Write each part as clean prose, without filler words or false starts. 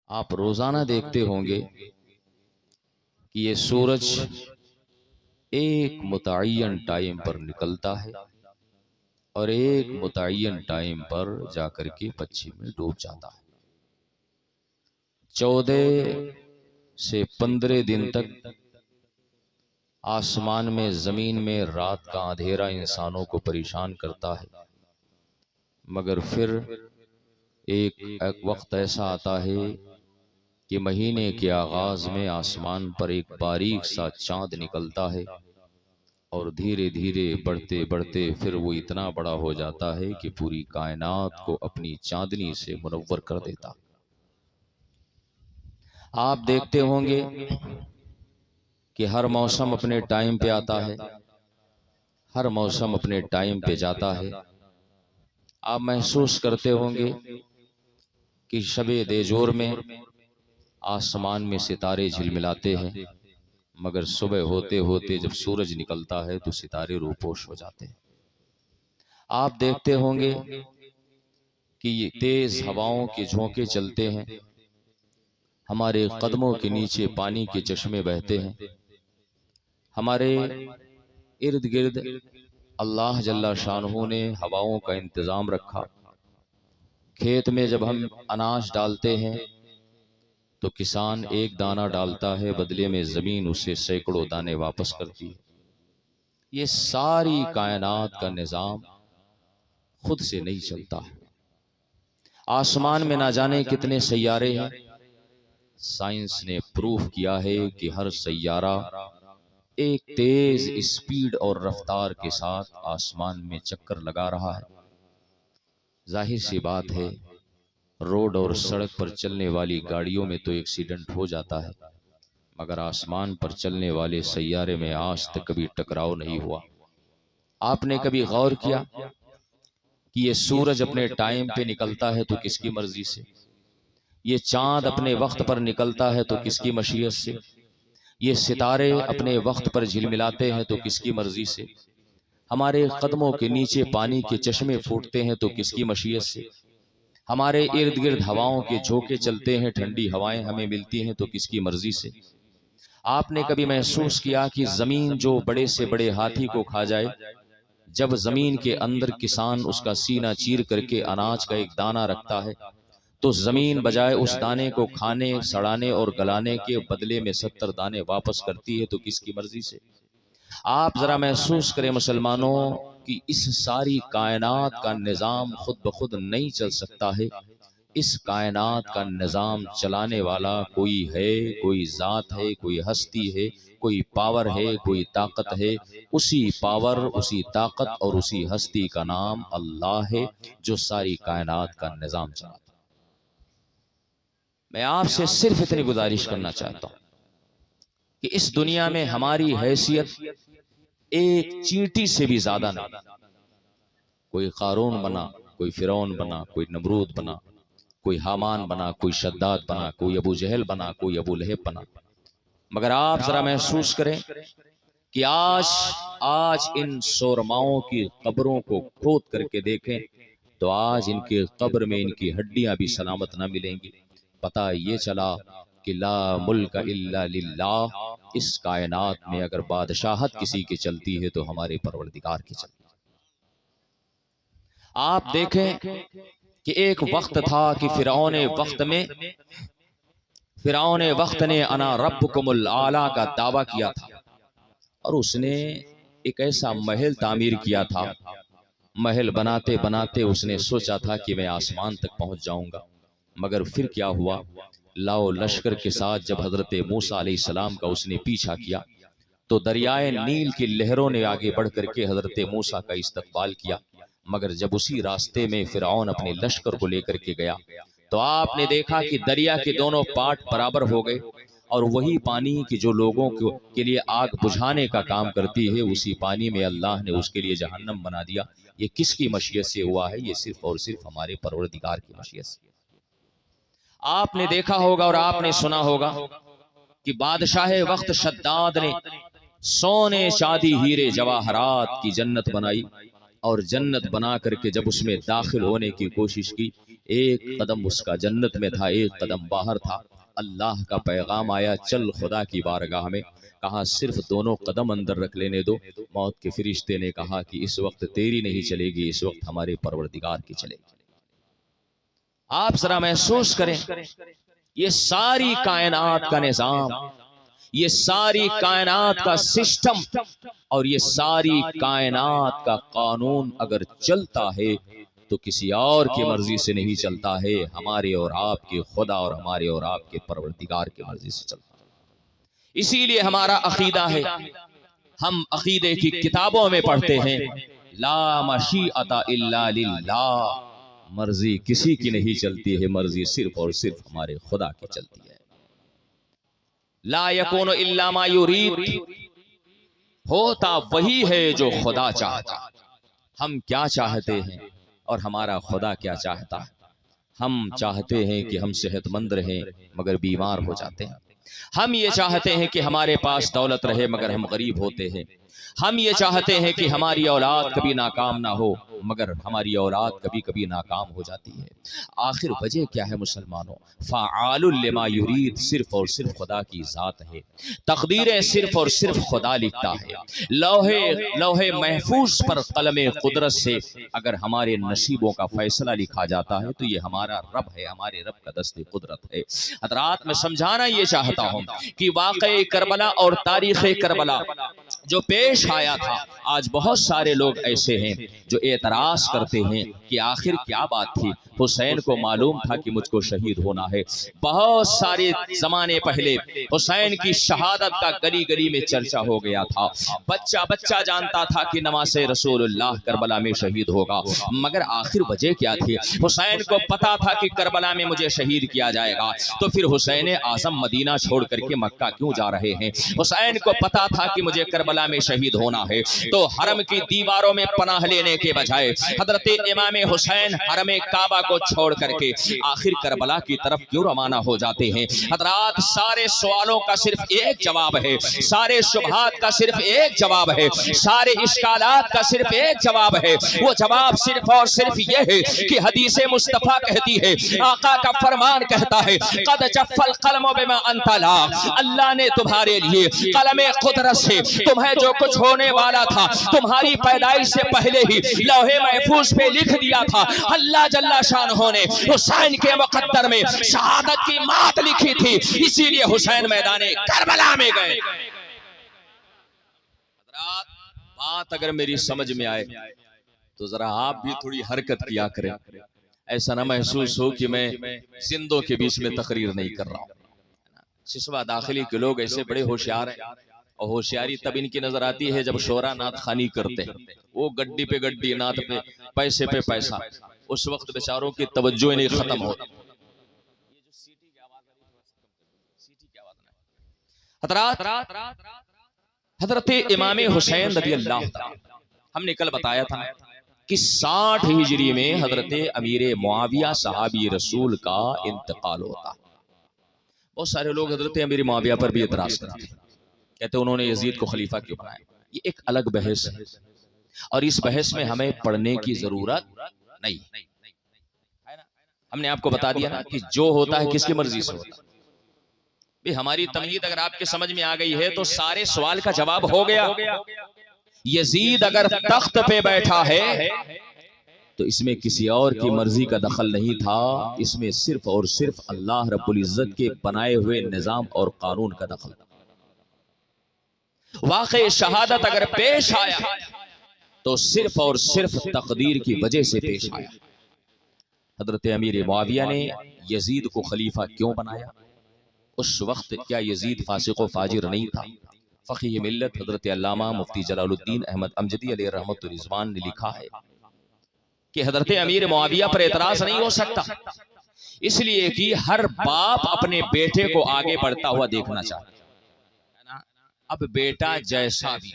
आप रोजाना देखते होंगे कि ये सूरज एक मुतय्यन टाइम पर निकलता है और एक मुतय्यन टाइम पर जाकर के पश्चिम में डूब जाता है। 14 से 15 दिन तक आसमान में, जमीन में रात का अंधेरा इंसानों को परेशान करता है, मगर फिर एक वक्त ऐसा आता है कि महीने के आगाज में आसमान पर एक बारीक सा चांद निकलता है और धीरे धीरे बढ़ते बढ़ते फिर वो इतना बड़ा हो जाता है कि पूरी कायनात को अपनी चांदनी से मुनव्वर कर देता। आप देखते होंगे कि हर मौसम अपने टाइम पे आता है, हर मौसम अपने टाइम पे जाता है। आप महसूस करते होंगे कि शबे देजोर में आसमान में सितारे झिलमिलाते हैं, मगर सुबह होते होते जब सूरज निकलता है तो सितारे रूपोश हो जाते हैं। आप देखते होंगे कि ये तेज हवाओं के झोंके चलते हैं, हमारे कदमों के नीचे पानी के चश्मे बहते हैं, हमारे इर्द गिर्द अल्लाह जल्ला शानहू ने हवाओं का इंतजाम रखा। खेत में जब हम अनाज डालते हैं तो किसान एक दाना डालता है, बदले में जमीन उसे सैकड़ों दाने वापस करती है। ये सारी कायनात का निजाम खुद से नहीं चलता है। आसमान में ना जाने कितने सैयारे हैं। साइंस ने प्रूफ किया है कि हर सैयारा एक तेज स्पीड और रफ्तार के साथ आसमान में चक्कर लगा रहा है। जाहिर सी बात है, रोड और सड़क पर चलने वाली गाड़ियों में तो एक्सीडेंट हो जाता है, मगर आसमान पर चलने वाले सैयारे में आज तक कभी टकराव नहीं हुआ। आपने कभी गौर किया कि ये सूरज अपने टाइम पे निकलता है तो किसकी मर्जी से, ये चांद अपने वक्त पर निकलता है तो किसकी मशीयत से, ये सितारे अपने वक्त पर झिलमिलाते हैं तो किसकी मर्जी से, हमारे कदमों के नीचे पानी के चश्मे फूटते हैं तो किसकी मशीयत से, हमारे इर्द गिर्द हवाओं के झोंके चलते हैं, ठंडी हवाएं हमें मिलती हैं तो किसकी मर्जी से। आपने कभी महसूस किया कि जमीन जो बड़े से बड़े हाथी को खा जाए, जब जमीन के अंदर किसान उसका सीना चीर करके अनाज का एक दाना रखता है तो जमीन बजाय उस दाने को खाने, सड़ाने और गलाने के बदले में 70 दाने वापस करती है तो किसकी मर्जी से। आप जरा महसूस करें मुसलमानों कि इस सारी कायनात का निजाम खुद ब खुद नहीं चल सकता है। इस कायनात का निजाम चलाने वाला कोई है, कोई जात है, कोई हस्ती है, कोई पावर है, कोई ताकत है। उसी पावर, उसी ताकत और उसी हस्ती का नाम अल्लाह है जो सारी कायनात का निजाम चलाता। मैं आपसे सिर्फ इतनी गुजारिश करना चाहता हूं कि इस दुनिया में हमारी हैसियत एक चींटी से भी ज्यादा नहीं। कोई कारून बना, कोई फिरौन बना, कोई नमरूद बना, कोई हामान बना, कोई शद्दाद बना, कोई अबू जहल बना, कोई अबू लहब बना, मगर आप जरा महसूस करें कि आज इन शोरमाओं की कब्रों को खोद करके देखें तो आज इनके कब्र में इनकी हड्डियां भी सलामत ना मिलेंगी। पता ये चला कि ला मुल्क इल्ला लिल्लाह, इस कायनात में अगर बादशाहत किसी की चलती है तो हमारे परवरदिगार की चलती है। आप देखें कि एक वक्त था कि फिरौन वक्त ने अना रब्बुकुमुल आला का दावा किया था और उसने एक ऐसा महल तामीर किया था। महल बनाते बनाते उसने सोचा था कि मैं आसमान तक पहुंच जाऊंगा, मगर फिर क्या हुआ, लाओ लश्कर के साथ जब हजरत मूसा अलैहिस्सलाम का उसने पीछा किया तो दरियाए नील की लहरों ने आगे बढ़ करके हजरत मूसा का इस्तकबाल किया। मगर जब उसी रास्ते में फिरौन अपने लश्कर को लेकर के गया तो आपने देखा कि दरिया के दोनों पाट बराबर हो गए और वही पानी कि जो लोगों के लिए आग बुझाने का काम करती है, उसी पानी में अल्लाह ने उसके लिए जहन्नम बना दिया। ये किसकी मशीयत से हुआ है? ये सिर्फ और सिर्फ हमारे परवरदिगार की मशीयत से। आपने देखा होगा और आपने सुना होगा कि बादशाह वक्त शद्दाद ने सोने चांदी हीरे जवाहरात की जन्नत बनाई और जन्नत बना करके जब उसमें दाखिल होने की कोशिश की, एक कदम उसका जन्नत में था, एक कदम बाहर था। अल्लाह का पैगाम आया, चल खुदा की बारगाह में। कहा सिर्फ दोनों कदम अंदर रख लेने दो। मौत के फरिश्ते ने कहा कि इस वक्त तेरी नहीं चलेगी, इस वक्त हमारे परवरदिगार की चलेगी। आप जरा महसूस करें, ये सारी कायनात का निजाम, ये सारी कायनात का सिस्टम और ये सारी कायनात का कानून अगर चलता है तो किसी और की मर्जी से नहीं चलता है, हमारे और आपके खुदा और हमारे और आपके परवरदिगार की मर्जी से चलता है। इसीलिए हमारा अकीदा है, हम अकीदे की किताबों में पढ़ते हैं, ला मशीअता इल्ला लिल्लाह, मर्जी किसी की नहीं चलती है, मर्जी सिर्फ और सिर्फ हमारे खुदा की चलती है। ला यकूनु इल्ला मा युरीद, होता वही है जो खुदा चाहता। हम क्या चाहते हैं और हमारा खुदा क्या चाहता है? हम चाहते हैं कि हम सेहतमंद रहें मगर बीमार हो जाते हैं। हम ये चाहते हैं कि हमारे पास दौलत रहे मगर हम गरीब होते हैं। हम ये चाहते हैं कि हमारी औलाद कभी नाकाम ना हो मगर हमारी औलाद कभी कभी नाकाम हो जाती है। आखिर वजह क्या है मुसलमानों? फ़ाआलुल लिमा युरीद, सिर्फ और सिर्फ खुदा की ज़ात है। तकदीरें सिर्फ और सिर्फ खुदा लिखता है। लौहे महफूज पर कलमे कुदरत से अगर हमारे नसीबों का फैसला लिखा जाता है तो ये हमारा रब है, हमारे रब का दस्ते कुदरत है। हज़रात मैं समझाना ये चाहता हूँ कि वाक़ई करबला और तारीख़ करबला जो पेश आया था, आज बहुत सारे लोग ऐसे हैं जो एतराज करते हैं कि आखिर क्या बात थी। हुसैन को मालूम था कि मुझको शहीद होना है। बहुत सारे जमाने पहले हुसैन की शहादत का गली गली में चर्चा हो गया था। बच्चा बच्चा जानता था कि नवासे रसूलुल्लाह करबला में शहीद होगा, मगर आखिर वजह क्या थी? हुसैन को पता था कि करबला में मुझे शहीद किया जाएगा, तो फिर हुसैन आजम मदीना छोड़ करके मक्का क्यों जा रहे हैं? हुसैन को पता था कि मुझे करबला में शहीद होना है, तो हरम की दीवारों में पनाह लेने के बजाय हजरत इमाम हुसैन हरम काबा को छोड़ करके आखिर करबला की तरफ क्यों रवाना हो जाते हैं? हजरात सारे सवालों का सिर्फ एक जवाब है, सारे शुबहात का सिर्फ एक जवाब है, सारे इश्कालात का सिर्फ एक जवाब है। वो जवाब सिर्फ और सिर्फ ये है कि हदीसे मुस्तफा कहती है, आका का फरमान कहता है, कद जफ़ल क़लमु बिमा अंतला, अल्लाह ने तुम्हारे लिए कलमे कुदरत से तुम्हें जो कुछ होने वाला था तुम्हारी पैदाइश से पहले ही लौहे महफूज पे लिख दिया था। अल्लाह जल्ला शानहू ने हुसैन के मुकद्दर में शहादत की मात लिखी थी, इसीलिए हुसैन मैदाने करबला में गए। बात अगर मेरी समझ में आए तो जरा आप भी थोड़ी हरकत किया करें, ऐसा ना महसूस हो कि मैं जिंदों के बीच में तकरीर नहीं कर रहा हूँ। सिसवा दाखिली के लोग ऐसे बड़े होशियार हैं, और होशियारी तब इनकी नजर आती है जब शोरा नात खानी करते हैं। वो गड्डी पे गड्डी, नात पे पैसा, उस वक्त बेचारों की तवज्जो नहीं खत्म होती। हजरत इमाम हुसैन रज़ी अल्लाह तआला, हमने कल बताया था कि 60 हिजरी में हजरत अमीर मुआविया सहाबी रसूल का इंतकाल होता। बहुत सारे लोग हजरत अमीर मुआविया पर भी एतराज करते हैं, कहते उन्होंने यजीद को खलीफा क्यों बनाया। ये एक अलग बहस है और इस बहस में हमें पढ़ने की जरूरत नहीं है ना। हमने आपको बता दिया ना कि जो होता है किसकी मर्जी से होता है। भी हमारी तमहीद अगर आपके समझ में आ गई है तो सारे सवाल का जवाब हो गया। यजीद अगर तख्त पे बैठा है तो इसमें किसी और की मर्जी का दखल नहीं था, इसमें सिर्फ और सिर्फ अल्लाह रब्बुल इज्जत के बनाए हुए निजाम और कानून का दखल था। वाक़ई शहादत अगर पेश आया तो सिर्फ और सिर्फ तकदीर की वजह से पेश आया। हजरत अमीर मुआविया ने यजीद को खलीफा क्यों बनाया? उस वक्त क्या यजीद फासिक व फाजिर नहीं था? फ़क़ीह मिल्लत हजरत अल्लामा मुफ्ती जलालुद्दीन अहमद अमजदी अलैहि रहमतुल रिज़वान ने लिखा है कि हजरत अमीर मुआविया पर एतराज नहीं हो सकता, इसलिए कि हर बाप अपने बेटे को आगे बढ़ता हुआ देखना चाहता है। अब बेटा जैसा भी,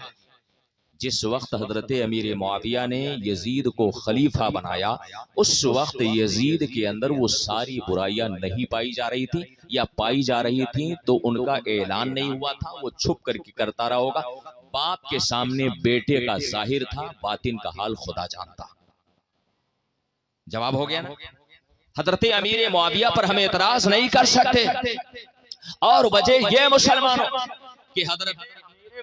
जिस वक्त हजरत अमीर मुआविया ने यजीद को खलीफा बनाया उस वक्त यजीद के अंदर वो सारी बुराइयां नहीं पाई जा रही थी, या पाई जा रही थी तो उनका ऐलान नहीं हुआ था, वो छुप करके करता रहा होगा। बाप के सामने बेटे का जाहिर था, बातिन का हाल खुदा जानता। जवाब हो गया ना। हजरत अमीर मुआविया पर हम एतराज नहीं कर सकते, और वजह यह मुसलमानों कि हजरत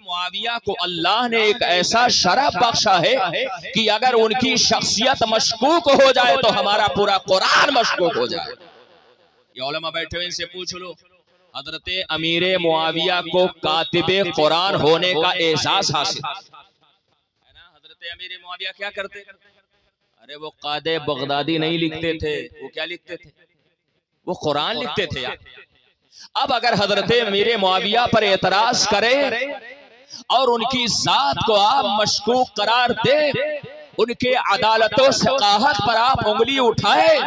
मुआविया को अल्लाह ने एक ऐसा शरफ बख्शा है कि अगर उनकी शख्सियत मशकूक हो जाए तो हमारा पूरा कुरान मशकूक हो जाए। ये उलमा बैठे हुए, इनसे पूछ लो, हजरत अमीर मुआविया को कातिबे कुरान होने का एहसास हासिल है ना। हजरत अमीर मुआविया क्या करते? अरे वो कादे बगदादी नहीं लिखते थे, वो क्या लिखते थे? वो कुरान लिखते थे यार। अब अगर हजरत अमीर मुआविया पर एतराज करे और उनकी जात को आप मशकूक करार दे, उनके अदालतों सकाहत पर आप उंगली उठाए,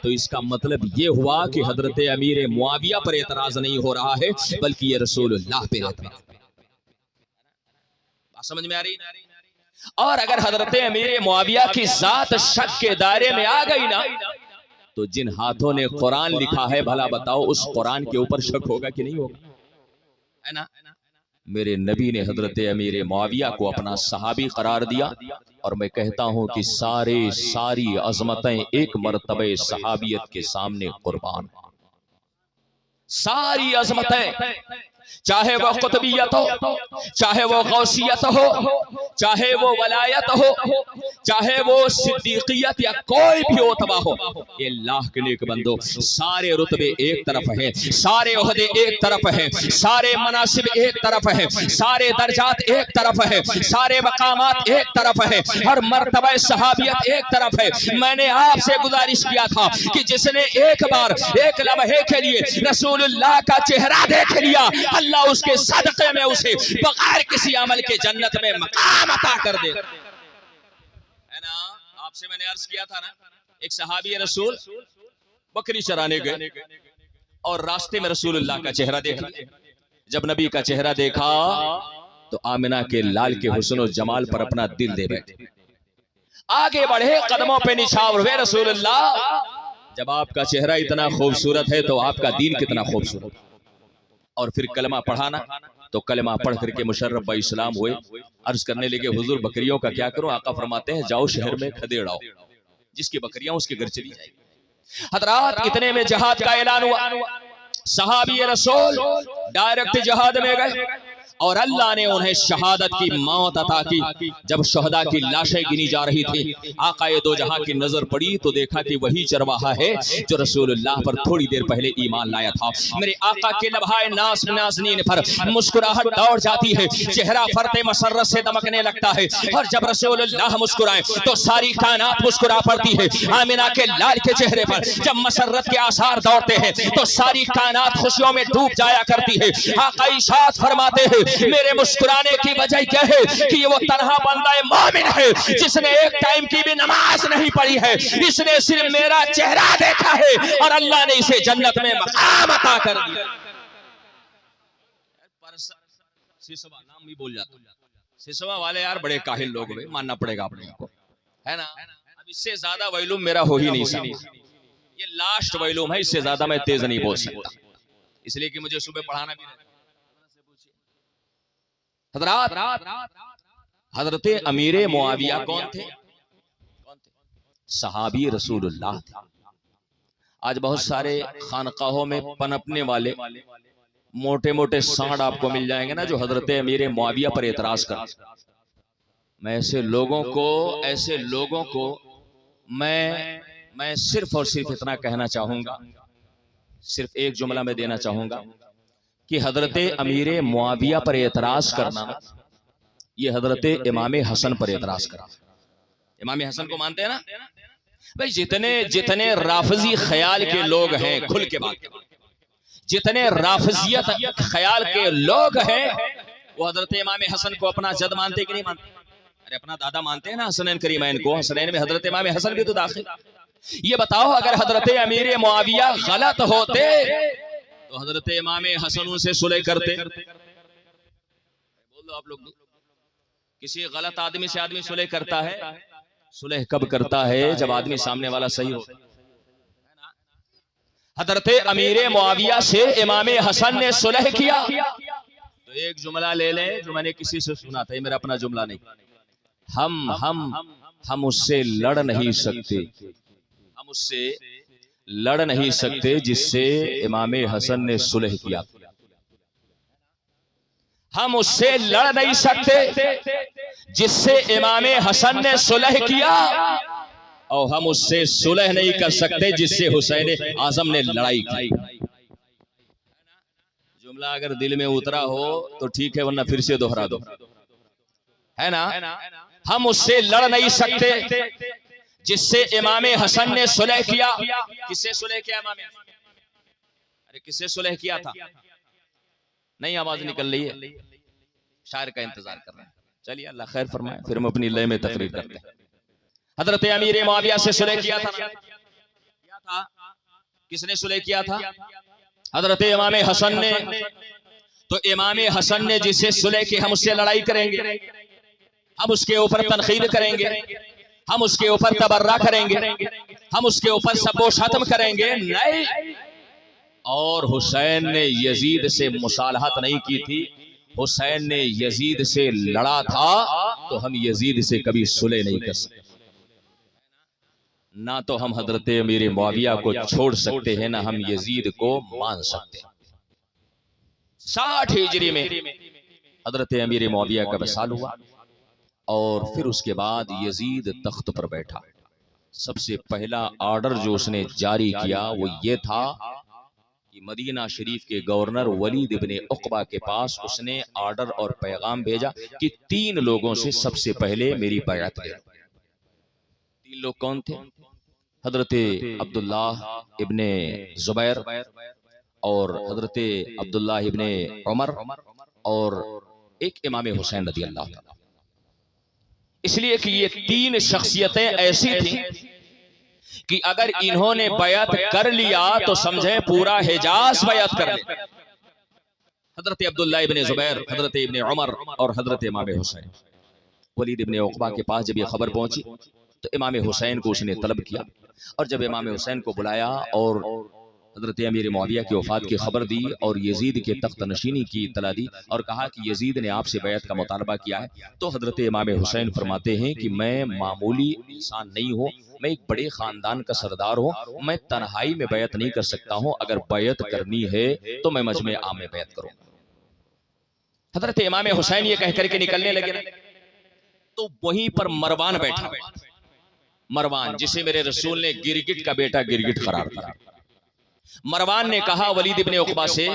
तो इसका मतलब ये हुआ कि हजरत अमीर मुआविया पर एतराज नहीं हो रहा है, बल्कि ये रसूलुल्लाह पे एतराज। बात समझ में आ रही? और अगर हजरत अमीर मुआविया की जात शक के दायरे में आ गई ना, तो जिन हाथों ने कुरान लिखा है, भला बताओ उस कुरान के ऊपर शक होगा कि नहीं होगा? है ना। मेरे नबी ने हजरत अमीर मुआविया को अपना सहाबी करार दिया, और मैं कहता हूं कि सारी अजमतें एक मर्तबे सहाबियत के सामने कुर्बान। सारी अजमतें, चाहे वो कुतबियत हो, चाहे वो गौसियत हो, चाहे वो वलायत हो, चाहे वो सिद्दीकियत या कोई भी ओतबा हो, ये अल्लाह के नेक बंदो, सारे रुतबे एक तरफ हैं, सारे ओहदे एक तरफ हैं, सारे मनासिब एक तरफ हैं, सारे दर्जात एक तरफ हैं, सारे मकामात एक तरफ हैं, हर मर्तबा सहाबियत एक तरफ है। मैंने आपसे गुजारिश किया था कि जिसने एक बार एक लम्हे के लिए रसूलुल्लाह का चेहरा देख लिया, अल्लाह उसके सदक़े में उसे बगैर किसी अमल के जन्नत में मकाम अता कर दे, है ना। आपसे मैंने अर्ज किया था ना, एक सहाबी रसूल बकरी चराने गए और रास्ते में रसूलुल्लाह का चेहरा देखा। जब नबी का चेहरा देखा तो आमिना के लाल के हुस्न और जमाल पर अपना दिल दे बैठे। आगे बढ़े, कदमों पे निछावर हुए। रसूलुल्लाह, जब आपका चेहरा इतना खूबसूरत है तो आपका दीन कितना खूबसूरत। और फिर कलमा पढ़ाना, तो कलमा पढ़ करके मुशर्रफ ब इस्लाम हुए। अर्ज करने लगे, हुजूर बकरियों का क्या करूं? आका फरमाते हैं, जाओ शहर में खदेड़ाओ, जिसकी बकरियां उसके घर चली जाएगी। हजरात, इतने में जहाद का ऐलान हुआ। सहाबी रसूल डायरेक्ट जहाद में गए और अल्लाह ने उन्हें शहादत की मौत अता की। जब शहदा की लाशें गिनी जा रही थी, आकाए दो जहां की नजर पड़ी तो देखा कि वही चरवाहा है जो रसूलुल्लाह पर थोड़ी देर पहले ईमान लाया था। मेरे आका के लम्हाए नाज़ नाज़नीन पर मुस्कुराहट दौड़ जाती है, चेहरा फरते मसर्रत से दमकने लगता है। और जब रसूलुल्लाह मुस्कुराए तो सारी कायनात मुस्कुरा पड़ती है। आमिना के लाल के चेहरे पर जब मसर्रत के आसार दौड़ते हैं तो सारी कायनात खुशियों में डूब जाया करती है। आका इरशाद फरमाते हैं, मेरे मुस्कुराने की वजह क्या है कि ये वो तन्हा बंदा मोमिन है जिसने एक टाइम की भी नमाज नहीं पढ़ी है, इसने सिर्फ मेरा चेहरा देखा है और अल्लाह ने इसे जन्नत में मकाम अता कर दिया। सिसवा नाम भी बोल जाता, सिसवा वाले यार बड़े काहिल लोग हैं, मानना पड़ेगा अपने को, है ना। अब इससे ज्यादा वैलूम मेरा हो ही नहीं सकता, ये लास्ट वैलूम है, इससे ज्यादा मैं तेज नहीं बोल सकता, इसलिए कि मुझे सुबह पढ़ाना भी। हजरत अमीर मुआविया कौन थे? सहाबी रसूलुल्लाह थे। आज बहुत सारे खानकाहों में पनपने वाले मोटे मोटे सांड आपको मिल जाएंगे ना, जो हजरत अमीर मुआविया पर एतराज कर। मैं ऐसे लोगों को मैं सिर्फ और सिर्फ इतना कहना चाहूंगा, सिर्फ एक जुमला में देना चाहूंगा कि हजरत अमीर मुआविया पर एतराज करना, ये हजरत इमाम हसन पर एतराज करना। इमाम हसन को मानते हैं ना भाई? जितने राफजी ख्याल के लोग हैं, खुल के बात, जितने राफजियत ख्याल के लोग हैं, वो हजरत इमाम हसन को अपना जद मानते कि नहीं मानते? अरे अपना दादा मानते हैं ना, हसनैन करीमैन को। हसनैन में हजरत इमाम हसन भी तो दाखिल। ये बताओ, अगर हजरत अमीर मुआविया गलत होते तो हजरत इमाम हसन उनसे सुलह करते? बोल दो आप लोग। किसी गलत आदमी से आदमी सुलह करता है? सुलह कब करता है? जब आदमी सामने वाला सही हो। हजरत अमीर मुआविया से इमाम हसन ने सुलह किया तो एक जुमला ले लें जो मैंने किसी से सुना था, ये मेरा अपना जुमला नहीं। हम उससे लड़ नहीं सकते, हम उससे लड़ नहीं सकते जिससे इमाम हसन ने सुलह किया। हम उससे लड़ नहीं सकते जिससे इमाम हसन ने सुलह किया, और हम उससे सुलह नहीं कर सकते जिससे हुसैन आजम ने लड़ाई की। जुमला अगर दिल में उतरा हो तो ठीक है, वरना फिर से दोहरा दो, है ना। हम उससे लड़ नहीं सकते जिससे इमाम हसन ने सुलह किया। किससे सुलह किया इमाम? अरे किससे सुलह किया था? नहीं आवाज निकल रही है, शायर का इंतजार कर रहे हैं। चलिए अल्लाह खैर फरमाए, फिर हम अपनी लय में तकरीर करते हैं। हजरत अमीर मुआविया से सुलह किया था, किसने सुलह किया था? हजरत इमाम हसन ने। तो इमाम हसन ने जिससे सुलह की, हम उससे लड़ाई करेंगे, हम उसके ऊपर तनखीद करेंगे, हम उसके ऊपर तबर्रा करेंगे, हम उसके ऊपर सबो शत्म करेंगे? नहीं। और हुसैन ने यजीद से मुसालहत नहीं की थी, हुसैन ने यजीद से लड़ा था, तो हम यजीद से कभी सुलह नहीं कर सकते। ना तो हम हजरत अमीर मुआविया को छोड़ सकते हैं, ना हम यजीद को मान सकते। 60 हिजरी में हजरत अमीर मुआविया का वसाल हुआ, और फिर उसके बाद यजीद तख्त पर बैठा। सबसे पहला ऑर्डर जो उसने जारी किया वो ये था कि मदीना शरीफ के गवर्नर वलीद इब्ने उक़बा के पास उसने ऑर्डर और पैगाम भेजा कि 3 लोगों से सबसे पहले मेरी बैअत ले। 3 लोग कौन थे? हजरत अब्दुल्लाह इब्ने जुबैर, और हजरत अब्दुल्लाह इब्ने उमर, और एक इमाम हुसैन रज़ी अल्लाह ताला। इसलिए कि ये 3 शख्सियतें ऐसी थी कि अगर इन्होंने बयात कर लिया तो समझे पूरा हिजाज बयात कर ले। हजरत अब्दुल्लाह इब्ने जुबैर, हजरत इब्ने उमर और हजरत इमाम हुसैन। वलीद इब्ने उक़बा के पास जब ये खबर पहुंची तो इमाम हुसैन को उसने तलब किया, और जब इमाम हुसैन को बुलाया और हजरत अमीर मुआविया की वफात की खबर दी और यजीद के तख्त नशीनी की इत्तला दी और कहा कि यजीद ने आपसे बैत का मुतालबा किया है, तो हजरत इमाम हुसैन फरमाते हैं कि मैं मामूली इंसान नहीं हूँ, मैं एक बड़े खानदान का सरदार हूँ, मैं तन्हाई में बैत नहीं कर सकता हूँ, अगर बैत करनी है तो मैं मजमे आम में बैत करूँ। हजरत इमाम हुसैन ये कह करके निकलने लगे, तो वहीं पर मरवान बैठा। मरवान जिसे मेरे रसूल ने गिरगिट का बेटा गिरगिट करार दिया। मरवान ने कहा वलीद इब्ने उक़बा से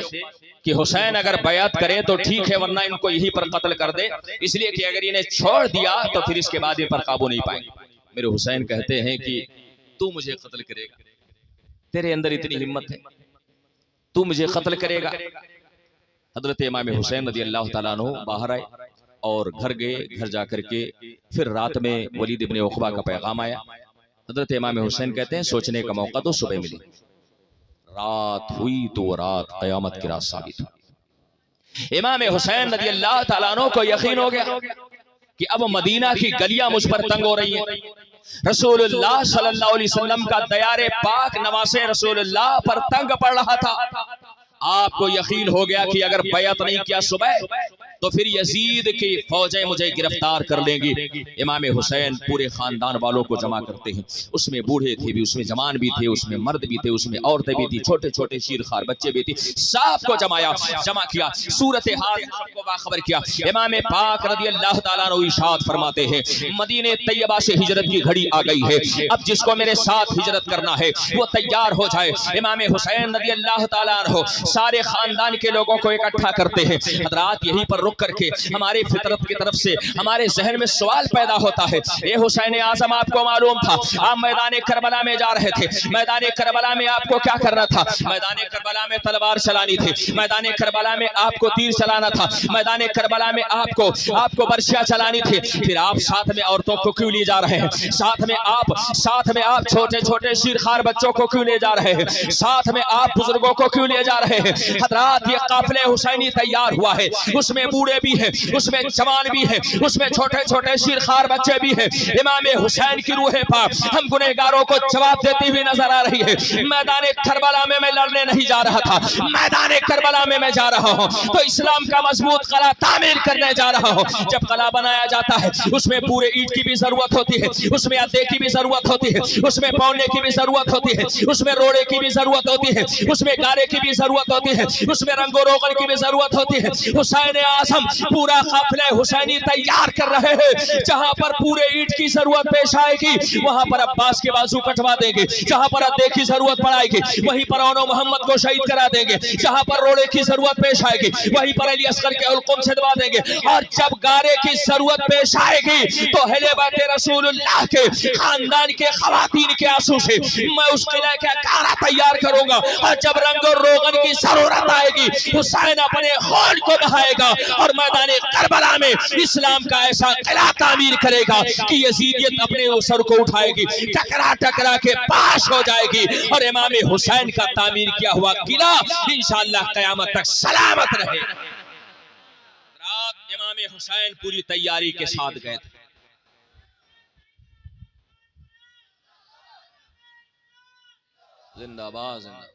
कि हुसैन अगर बयात करे तो ठीक है, वरना इनको यहीं पर कत्ल कर दे, इसलिए कि अगर इन्हें छोड़ दिया तो फिर इसके बाद इन पर काबू नहीं पाएंगे। मेरे हुसैन कहते हैं कि तू मुझे कत्ल करेगा, तेरे अंदर इतनी हिम्मत है, तू मुझे कत्ल करेगा। हजरत इमाम हुसैन रज़ी अल्लाह ताला अन्हु बाहर आए और घर गए। घर जाकर के फिर रात में वलीद इब्ने उक़बा का पैगाम आया। हजरत इमाम हुसैन कहते हैं सोचने का मौका तो सुबह मिली, रात हुई तो रात क़यामत की रात साबित हुई। इमाम हुसैन रज़ी अल्लाह ताला अन्हु को यकीन हो गया कि अब मदीना की गलियां मुझ पर तंग हो रही हैं। रसूलुल्लाह सल्लल्लाहु अलैहि वसल्लम का दयारे पाक नवासे रसूलुल्लाह पर तंग पड़ रहा था। आपको यकीन हो गया कि अगर बैअत नहीं किया सुबह तो फिर यजीद की फौजें मुझे गिरफ्तार कर लेंगी। इमाम हुसैन पूरे खानदान वालों को जमा करते हैं, उसमें बूढ़े थे भी, उसमें जवान भी थे, उसमें मर्द भी थे, उसमें औरतें भी थी, छोटे छोटे शीरखार बच्चे भी थे, सबको जमा किया, सूरत हाल सबको बाखबर किया। इमाम पाक रज़ी अल्लाह ताला अन्हु इरशाद फरमाते हैं मदीने तैयबा से हिजरत की घड़ी आ गई है, अब जिसको मेरे साथ हिजरत करना है वो तैयार हो जाए। इमाम हुसैन रज़ी अल्लाह ताला अन्हु सारे खानदान के लोगों को इकट्ठा करते हैं। हज़रात यहीं पर रुक करके हमारे फितरत की तरफ से हमारे जहन में सवाल पैदा होता है, ये हुसैन आजम आपको मालूम था आप मैदान करबला में जा रहे थे, मैदान करबला में आपको क्या करना था? मैदान करबला में तलवार चलानी थी, मैदान करबला में आपको तीर चलाना था, मैदान करबला में आपको बर्शिया चलानी थी, फिर आप साथ में औरतों को क्यों ले जा रहे हैं? साथ में आप छोटे छोटे शीरखार बच्चों को क्यों ले जा रहे हैं? साथ में आप बुजुर्गों को क्यों ले जा रहे हैं? हज़रात ये काफिले हुसैनी तैयार हुआ है, उसमें बूढ़े भी हैं, उसमें जवान भी हैं, उसमें छोटे छोटे शीरखार बच्चे भी हैं। इमाम हुसैन की रूह पाक हम गुनहगारों को जवाब देती हुई नजर आ रही है। मैदान करबला में मैं लड़ने नहीं जा रहा था, मैदान करबला में मैं जा रहा हूँ तो इस्लाम का मजबूत कला तामीर करने जा रहा हूँ। जब कला बनाया जाता है उसमें पूरे ईंट की भी जरूरत होती है, उसमें अद्दे की भी जरूरत होती है, उसमें पौने की भी जरूरत होती है, उसमें रोड़े की भी जरूरत होती है, उसमें गारे की भी जरूरत होती है, उसमें रंगो रोगन की भी जरूरत होती है। हुसैन आजम पूरा काफिला हुसैनी तैयार कर रहे हैं। जहां पर पूरे ईंट की जरूरत पेश आएगी वहां पर अब्बास के बाजू कटवा देंगे, जहां पर अद्दे की जरूरत पड़ेगी वहीं पर औनो मोहम्मद को शहीद करा देंगे, जहां पर रोड़े की जरूरत पेश आएगी वहीं पर अली असगर के हुक्म से दबा देंगे। और जब गारे की जरूरत पेश आएगी तो अहले बैत रसूलुल्लाह के खानदान के खवातीन के आंसू से मैं उस किले का गारा तैयार करूंगा। और जब रंग और रोगन की जरूरत आएगी हुसैन अपने खून को बहाएगा और मैदान करबला में इस्लाम का ऐसा किला तामीर करेगा कि यजीदियत अपने सर को उठाएगी, टकरा टकरा के पास हो जाएगी और इमाम हुसैन का तामीर किया हुआ किला इंशाअल्लाह क़यामत तक सलामत रहे। रात इमाम हुसैन पूरी तैयारी के साथ गए थे। जिंदाबाद जिंदाबाद।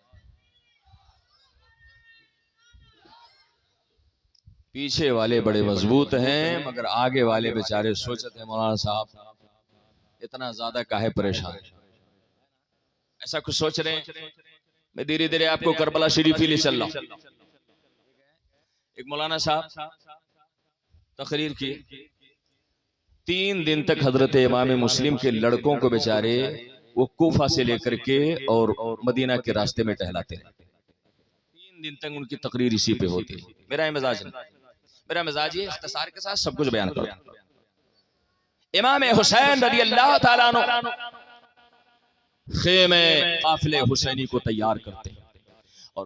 पीछे वाले बड़े मजबूत हैं मगर आगे वाले बेचारे सोचते हैं मौलाना साहब इतना ज्यादा काहे परेशान, ऐसा कुछ सोच रहे हैं। मैं धीरे धीरे आपको करबला शरीफ ही ले चल रहा हूं। एक मौलाना साहब तकरीर की 3 दिन तक हजरत इमाम मुस्लिम के लड़कों को बेचारे वो कूफा से लेकर के और मदीना के रास्ते में टहलाते रहे। 3 दिन तक उनकी तकरीर इसी पे होती है। मेरा मिजाज ये इख्तिसार के साथ सब कुछ बयान करो। इमाम हुसैन रज़ियल्लाहु ताला अन्हु खेमे काफिले हुसैनी को तैयार करते हैं।